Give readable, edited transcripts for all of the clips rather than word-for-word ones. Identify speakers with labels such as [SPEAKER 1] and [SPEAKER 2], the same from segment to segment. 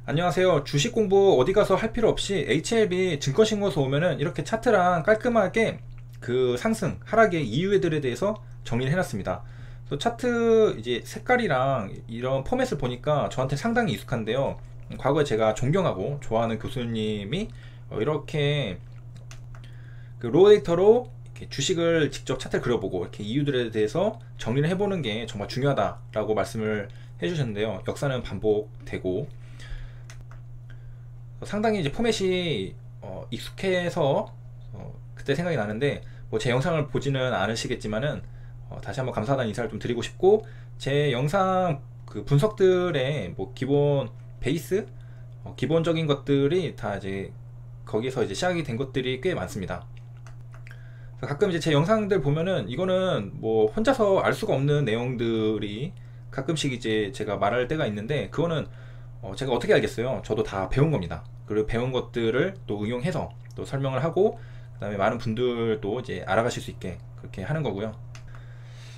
[SPEAKER 1] 안녕하세요. 주식 공부 어디 가서 할 필요 없이 HLB 증권신고서 오면은 이렇게 차트랑 깔끔하게 그 상승, 하락의 이유들에 대해서 정리를 해놨습니다. 그래서 차트 이제 색깔이랑 이런 포맷을 보니까 저한테 상당히 익숙한데요. 과거에 제가 존경하고 좋아하는 교수님이 이렇게 그 로우 데이터로 이렇게 주식을 직접 차트를 그려보고 이렇게 이유들에 대해서 정리를 해보는 게 정말 중요하다라고 말씀을 해주셨는데요. 역사는 반복되고 상당히 이제 포맷이 익숙해서 그때 생각이 나는데 뭐 제 영상을 보지는 않으시겠지만은 다시 한번 감사하다는 인사를 좀 드리고 싶고 제 영상 그 분석들의 뭐 기본 베이스 기본적인 것들이 다 이제 거기서 이제 시작이 된 것들이 꽤 많습니다. 가끔 이제 제 영상들 보면은 이거는 뭐 혼자서 알 수가 없는 내용들이 가끔씩 이제 제가 말할 때가 있는데 그거는 제가 어떻게 알겠어요? 저도 다 배운 겁니다. 그리고 배운 것들을 또 응용해서 또 설명을 하고 그 다음에 많은 분들도 이제 알아가실 수 있게 그렇게 하는 거고요.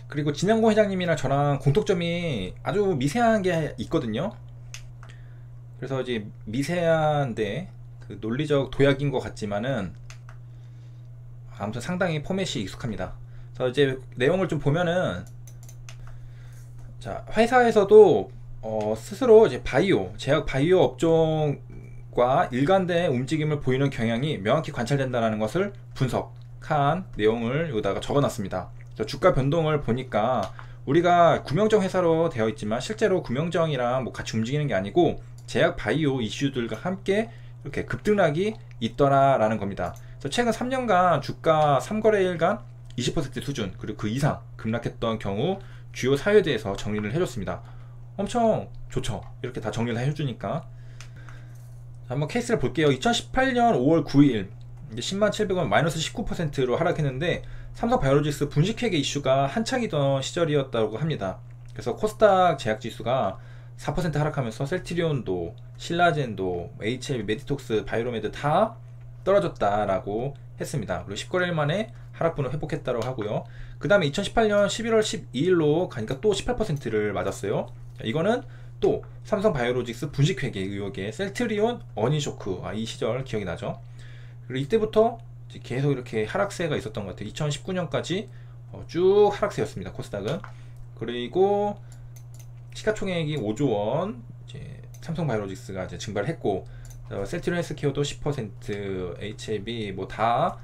[SPEAKER 1] 그리고 진양고 회장님이랑 저랑 공통점이 아주 미세한 게 있거든요. 그래서 이제 미세한데 그 논리적 도약인 것 같지만은 아무튼 상당히 포맷이 익숙합니다. 그래서 이제 내용을 좀 보면은 자, 회사에서도 스스로 이제 바이오, 제약 바이오 업종과 일관된 움직임을 보이는 경향이 명확히 관찰된다는 것을 분석한 내용을 여기다가 적어놨습니다. 주가 변동을 보니까 우리가 구명정 회사로 되어 있지만 실제로 구명정이랑 뭐 같이 움직이는 게 아니고 제약 바이오 이슈들과 함께 이렇게 급등락이 있더라라는 겁니다. 그래서 최근 3년간 주가 3거래일간 20% 수준 그리고 그 이상 급락했던 경우 주요 사유에 대해서 정리를 해줬습니다. 엄청 좋죠. 이렇게 다 정리를 해주니까 한번 케이스를 볼게요. 2018년 5월 9일 10만 700원 마이너스 19%로 하락했는데 삼성바이오로직스 분식회계 이슈가 한창이던 시절이었다고 합니다. 그래서 코스닥 제약지수가 4% 하락하면서 셀트리온도 신라젠도 HLB, 메디톡스, 바이오로메드 다 떨어졌다라고 했습니다. 그리고 10거래일 만에 하락분을 회복했다고 하고요. 그 다음에 2018년 11월 12일로 가니까 또 18%를 맞았어요. 이거는 또 삼성바이오로직스 분식회계 의혹에 셀트리온 어닝쇼크, 이 시절 기억이 나죠. 그리고 이때부터 계속 이렇게 하락세가 있었던 것 같아요. 2019년까지 쭉 하락세였습니다. 코스닥은. 그리고 시가총액이 5조원 이제 삼성바이오로직스가 이제 증발을 했고 셀트리온 헬스케어도 10%, HLB 뭐 다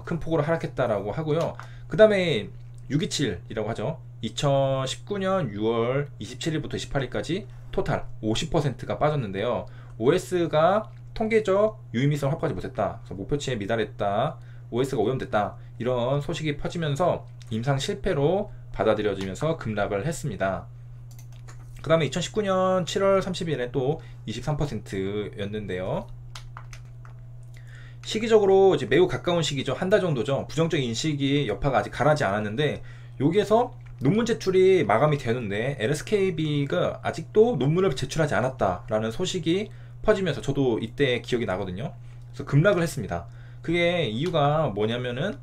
[SPEAKER 1] 큰 폭으로 하락했다라고 하고요. 그 다음에 627이라고 하죠. 2019년 6월 27일부터 28일까지 토탈 50%가 빠졌는데요. OS가 통계적 유의미성을 확보하지 못했다. 그래서 목표치에 미달했다. OS가 오염됐다. 이런 소식이 퍼지면서 임상 실패로 받아들여지면서 급락을 했습니다. 그 다음에 2019년 7월 30일에 또 23%였는데요. 시기적으로 이제 매우 가까운 시기죠. 한 달 정도죠. 부정적 인식이 여파가 아직 가라지 않았는데 여기에서 논문 제출이 마감이 되는데 LSKB가 아직도 논문을 제출하지 않았다라는 소식이 퍼지면서 저도 이때 기억이 나거든요. 그래서 급락을 했습니다. 그게 이유가 뭐냐면은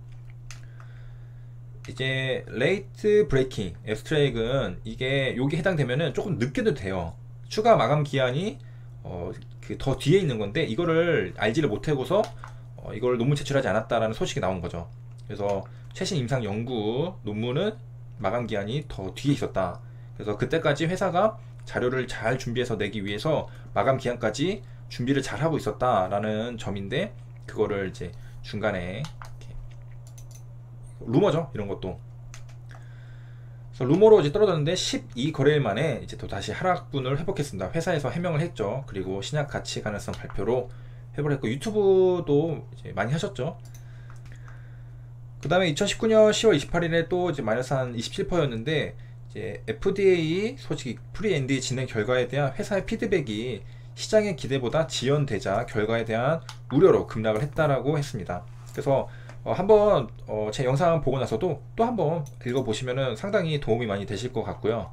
[SPEAKER 1] 이제 레이트 브레이킹 앱스트랙은 이게 여기 해당되면은 조금 늦게도 돼요. 추가 마감 기한이 그 더 뒤에 있는 건데 이거를 알지를 못하고서 이걸 논문 제출하지 않았다라는 소식이 나온 거죠. 그래서 최신 임상 연구 논문은 마감 기한이 더 뒤에 있었다. 그래서 그때까지 회사가 자료를 잘 준비해서 내기 위해서 마감 기한까지 준비를 잘 하고 있었다라는 점인데 그거를 이제 중간에 루머죠. 이런 것도. 그래서 루머로 이제 떨어졌는데 12거래일 만에 이제 또 다시 하락분을 회복했습니다. 회사에서 해명을 했죠. 그리고 신약 가치 가능성 발표로 회복을 했고 유튜브도 이제 많이 하셨죠. 그 다음에 2019년 10월 28일에 또 이제 마이너스 한 27%였는데 이제 FDA 솔직히 프리 NDA 진행 결과에 대한 회사의 피드백이 시장의 기대보다 지연되자 결과에 대한 우려로 급락을 했다라고 했습니다. 그래서 한번 제 영상 보고 나서도 또 한번 읽어보시면 상당히 도움이 많이 되실 것 같고요.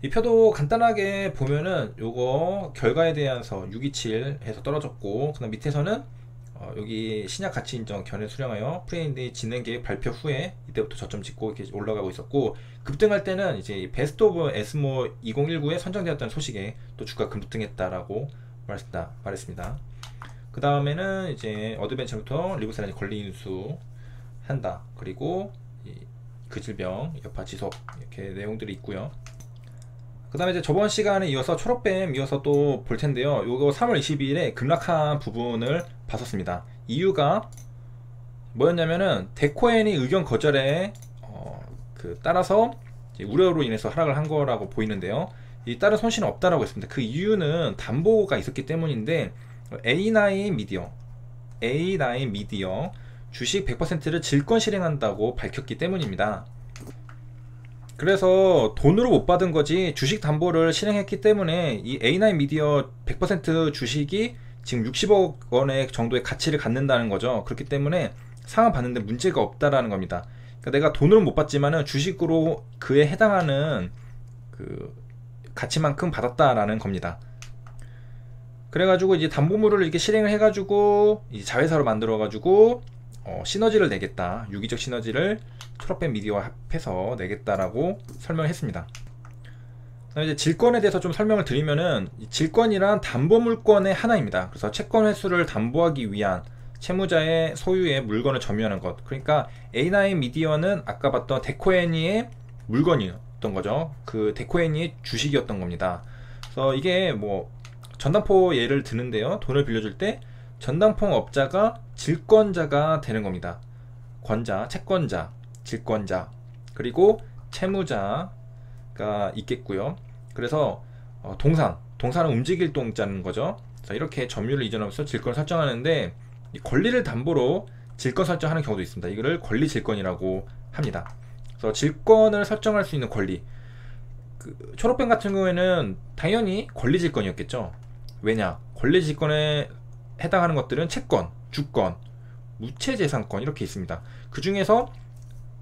[SPEAKER 1] 이 표도 간단하게 보면은 요거 결과에 대해서 627 해서 떨어졌고 그 다음 밑에서는 여기 신약 가치 인정 견해 수령하여 프레임드 진행 계획 발표 후에 이때부터 저점 찍고 이렇게 올라가고 있었고, 급등할 때는 이제 베스트 오브 에스모 2019에 선정되었다는 소식에 또 주가 급등했다라고 말했습니다. 그 다음에는 이제 어드벤처부터 리브세라지 권리 인수 한다, 그리고 그 질병 여파 지속, 이렇게 내용들이 있고요. 그 다음에 이제 저번 시간에 이어서 초록뱀 이어서 또 볼 텐데요. 요거 3월 22일에 급락한 부분을 봤었습니다. 이유가 뭐였냐면은 데코엔이 의견 거절에 따라서 우려로 인해서 하락을 한 거라고 보이는데요. 이 다른 손실은 없다라고 했습니다. 그 이유는 담보가 있었기 때문인데, A9 미디어 주식 100%를 질권 실행한다고 밝혔기 때문입니다. 그래서 돈으로 못 받은 거지 주식 담보를 실행했기 때문에 이 A9 미디어 100% 주식이 지금 60억 원의 정도의 가치를 갖는다는 거죠. 그렇기 때문에 상환 받는데 문제가 없다라는 겁니다. 그러니까 내가 돈으로 못 받지만은 주식으로 그에 해당하는 그 가치만큼 받았다라는 겁니다. 그래가지고 이제 담보물을 이렇게 실행을 해가지고 이제 자회사로 만들어가지고 시너지를 내겠다, 유기적 시너지를 초록뱀 미디어와 합해서 내겠다라고 설명을 했습니다. 이제 질권에 대해서 좀 설명을 드리면은, 질권이란 담보물권의 하나입니다. 그래서 채권 회수를 담보하기 위한 채무자의 소유의 물건을 점유하는 것. 그러니까 A9 미디어는 아까 봤던 데코애니의 물건이었던 거죠. 그 데코애니의 주식이었던 겁니다. 그래서 이게 뭐 전당포 예를 드는데요, 돈을 빌려줄 때 전당포 업자가 질권자가 되는 겁니다. 권자, 채권자, 질권자, 그리고 채무자가 있겠고요. 그래서 동사는 움직일 동자는 거죠. 그래서 이렇게 점유를 이전하면서 질권을 설정하는데, 이 권리를 담보로 질권 설정하는 경우도 있습니다. 이거를 권리 질권이라고 합니다. 그래서 질권을 설정할 수 있는 권리, 초록뱀 같은 경우에는 당연히 권리 질권이었겠죠. 왜냐, 권리 질권에 해당하는 것들은 채권, 주권, 무채재산권 이렇게 있습니다. 그 중에서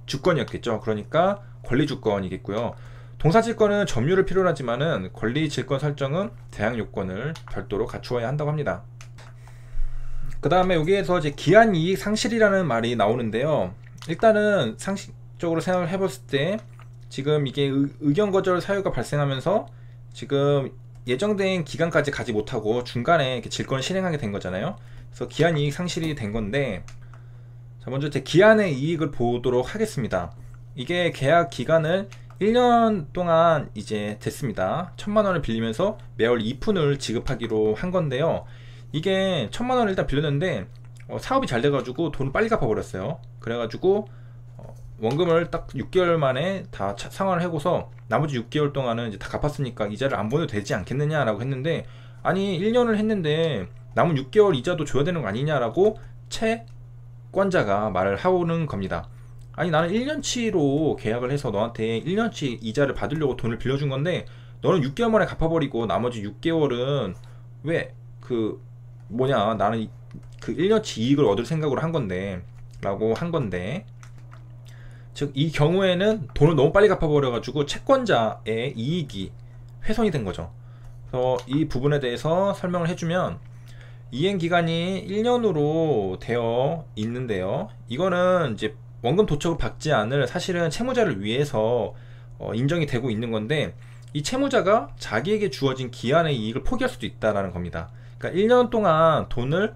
[SPEAKER 1] 주권이었겠죠. 그러니까 권리주권이겠고요. 동사질권은 점유를 필요로 하지만은 권리질권 설정은 대항 요건을 별도로 갖추어야 한다고 합니다. 그 다음에 여기에서 이제 기한이익 상실이라는 말이 나오는데요. 일단은 상식적으로 생각을 해봤을 때 지금 이게 의견 거절 사유가 발생하면서 지금 예정된 기간까지 가지 못하고 중간에 이렇게 질권을 실행하게 된 거잖아요. 그래서 기한이익 상실이 된 건데, 자, 먼저 제 기한의 이익을 보도록 하겠습니다. 이게 계약 기간을 1년 동안 이제 됐습니다. 1000만원을 빌리면서 매월 2푼을 지급하기로 한 건데요. 이게 1000만원을 일단 빌렸는데 사업이 잘 돼가지고 돈을 빨리 갚아버렸어요. 그래가지고 원금을 딱 6개월 만에 다 상환을 하고서 나머지 6개월 동안은 이제 다 갚았으니까 이자를 안 보내도 되지 않겠느냐라고 했는데, 아니 1년을 했는데 남은 6개월 이자도 줘야 되는 거 아니냐라고 채권자가 말을 하고는 겁니다. 아니 나는 1년치로 계약을 해서 너한테 1년치 이자를 받으려고 돈을 빌려준 건데 너는 6개월 만에 갚아버리고 나머지 6개월은 왜 나는 그 1년치 이익을 얻을 생각으로 한 건데 라고 한 건데, 즉 이 경우에는 돈을 너무 빨리 갚아버려 가지고 채권자의 이익이 훼손이 된 거죠. 그래서 이 부분에 대해서 설명을 해주면, 이행기간이 1년으로 되어 있는데요, 이거는 이제 원금 도척을 받지 않을 사실은 채무자를 위해서 인정이 되고 있는 건데, 이 채무자가 자기에게 주어진 기한의 이익을 포기할 수도 있다라는 겁니다. 그러니까 1년 동안 돈을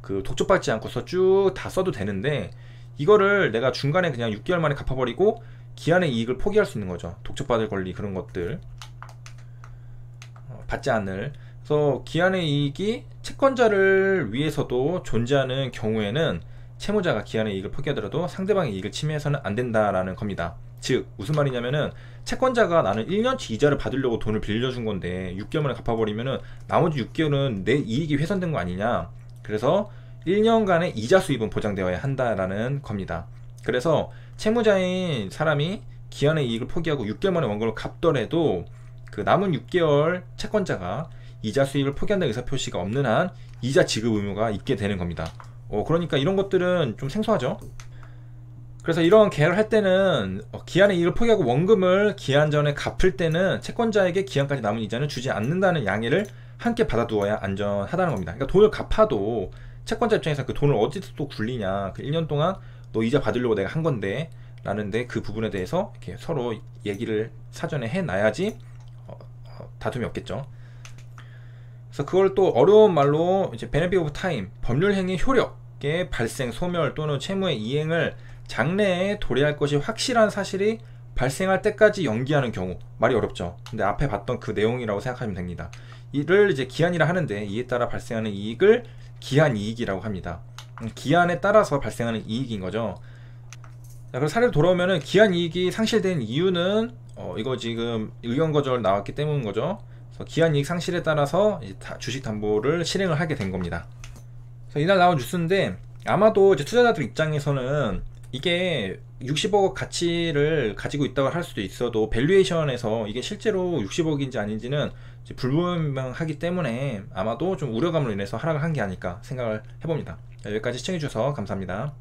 [SPEAKER 1] 독촉받지 않고서 쭉 다 써도 되는데, 이거를 내가 중간에 그냥 6개월 만에 갚아버리고 기한의 이익을 포기할 수 있는 거죠. 독촉받을 권리, 그런 것들 받지 않을. 그래서 기한의 이익이 채권자를 위해서도 존재하는 경우에는 채무자가 기한의 이익을 포기하더라도 상대방의 이익을 침해해서는 안 된다라는 겁니다. 즉 무슨 말이냐면은, 채권자가 나는 1년치 이자를 받으려고 돈을 빌려준 건데 6개월 만에 갚아버리면은 나머지 6개월은 내 이익이 훼손된 거 아니냐. 그래서 1년간의 이자 수입은 보장되어야 한다라는 겁니다. 그래서 채무자인 사람이 기한의 이익을 포기하고 6개월 만에 원금을 갚더라도 그 남은 6개월 채권자가 이자 수입을 포기한다는 의사표시가 없는 한 이자 지급 의무가 있게 되는 겁니다. 그러니까 이런 것들은 좀 생소하죠. 그래서 이런 계약을 할 때는 기한의 이익을 포기하고 원금을 기한 전에 갚을 때는 채권자에게 기한까지 남은 이자는 주지 않는다는 양해를 함께 받아두어야 안전하다는 겁니다. 그러니까 돈을 갚아도 채권자 입장에서 그 돈을 어디서 또 굴리냐, 그 1년 동안 너 이자 받으려고 내가 한 건데 라는데, 그 부분에 대해서 이렇게 서로 얘기를 사전에 해놔야지 다툼이 없겠죠. 그래서 그걸 또 어려운 말로 이제 benefit of time, 법률 행위 효력의 발생, 소멸 또는 채무의 이행을 장래에 도래할 것이 확실한 사실이 발생할 때까지 연기하는 경우. 말이 어렵죠. 근데 앞에 봤던 그 내용이라고 생각하면 됩니다. 이를 이제 기한이라 하는데, 이에 따라 발생하는 이익을 기한이익이라고 합니다. 기한에 따라서 발생하는 이익인 거죠. 자, 그럼 사례로 돌아오면은 기한이익이 상실된 이유는 이거 지금 의견 거절 나왔기 때문인 거죠. 그래서 기한이익 상실에 따라서 이제 주식담보를 실행을 하게 된 겁니다. 그래서 이날 나온 뉴스인데, 아마도 이제 투자자들 입장에서는 이게 60억 가치를 가지고 있다고 할 수도 있어도 밸류에이션에서 이게 실제로 60억인지 아닌지는 이제 불분명하기 때문에 아마도 좀 우려감으로 인해서 하락을 한 게 아닐까 생각을 해봅니다. 여기까지 시청해주셔서 감사합니다.